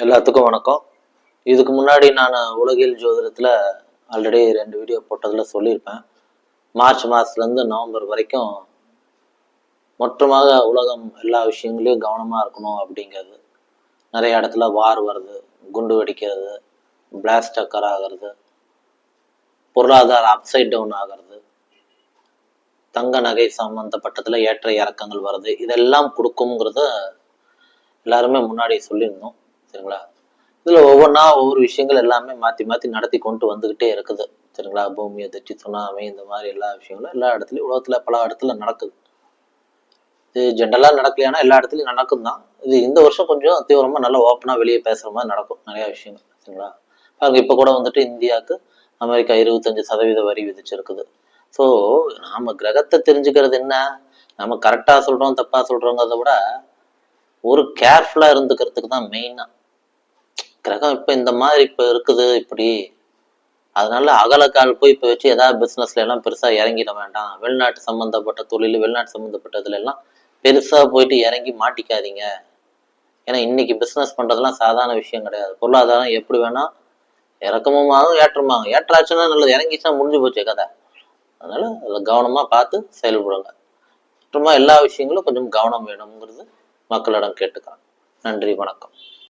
எல்லாத்துக்கும் வணக்கம். இதுக்கு முன்னாடி நான் உலகியல் ஜோதிடத்தில் ஆல்ரெடி 2 வீடியோ போட்டதில் சொல்லியிருப்பேன். மார்ச் மாதத்துலேருந்து நவம்பர் வரைக்கும் மொத்தமாக உலகம் எல்லா விஷயங்களையும் கவனமாக இருக்கணும் அப்படிங்கிறது. நிறைய இடத்துல வார் வருது, குண்டு வெடிக்கிறது, பிளாஸ்ட் அக்கர் ஆகிறது, பொருளாதார அப்சைட் டவுன் ஆகிறது, தங்க நகை சம்பந்தப்பட்டதில் ஏற்ற இறக்கங்கள் வருது. இதெல்லாம் கொடுக்குங்கிறத எல்லாருமே முன்னாடி சொல்லியிருந்தோம். சரிங்களா? இதுல ஒவ்வொரு விஷயங்கள் எல்லாமே மாத்தி நடத்தி கொண்டு வந்துகிட்டே இருக்குது. சரிங்களா? பூமி அதிர்ச்சி, சுனாமி, இந்த மாதிரி எல்லா விஷயங்களும் எல்லா இடத்துலயும் உலகத்துல பல இடத்துல நடக்குது. இது ஜென்ரலா நடக்கலையானா எல்லா இடத்துலயும் நடக்கும் தான். இது இந்த வருஷம் கொஞ்சம் தீவிரமா நல்லா ஓப்பனா வெளியே பேசுற மாதிரி நடக்கும் நிறைய விஷயங்கள். சரிங்களா? பாருங்க, இப்ப கூட வந்துட்டு இந்தியாவுக்கு அமெரிக்கா 25% வரி விதிச்சிருக்குது. ஸோ நாம கிரகத்தை தெரிஞ்சுக்கிறது என்ன, நம்ம கரெக்டா சொல்றோம் தப்பா சொல்றோங்கிறத விட ஒரு கேர்ஃபுல்லா இருந்துக்கிறதுக்கு தான் மெயினா. கிரகம் இப்ப இந்த மாதிரி இப்ப இருக்குது இப்படி, அதனால அகலக்கால் போய் இப்ப வச்சு ஏதாவது பிசினஸ்ல எல்லாம் பெருசா இறங்கிட வேண்டாம். வெளிநாட்டு சம்பந்தப்பட்ட தொழில், வெளிநாட்டு சம்பந்தப்பட்டதுல எல்லாம் பெருசா போயிட்டு இறங்கி மாட்டிக்காதீங்க. ஏன்னா இன்னைக்கு பிசினஸ் பண்றதுலாம் சாதாரண விஷயம் கிடையாது. பொருளாதாரம் எப்படி வேணா இறக்கமும் ஆகும் ஏற்றமாகும். ஏற்றாச்சுன்னா நல்லது, இறங்கிச்சுன்னா முடிஞ்சு போச்சு கதை. அதனால அதை கவனமா பார்த்து செயல்படுங்க. அப்புறமா எல்லா விஷயங்களும் கொஞ்சம் கவனம் வேணுங்கிறது மக்களிடம் கேட்டுக்கலாம். நன்றி, வணக்கம்.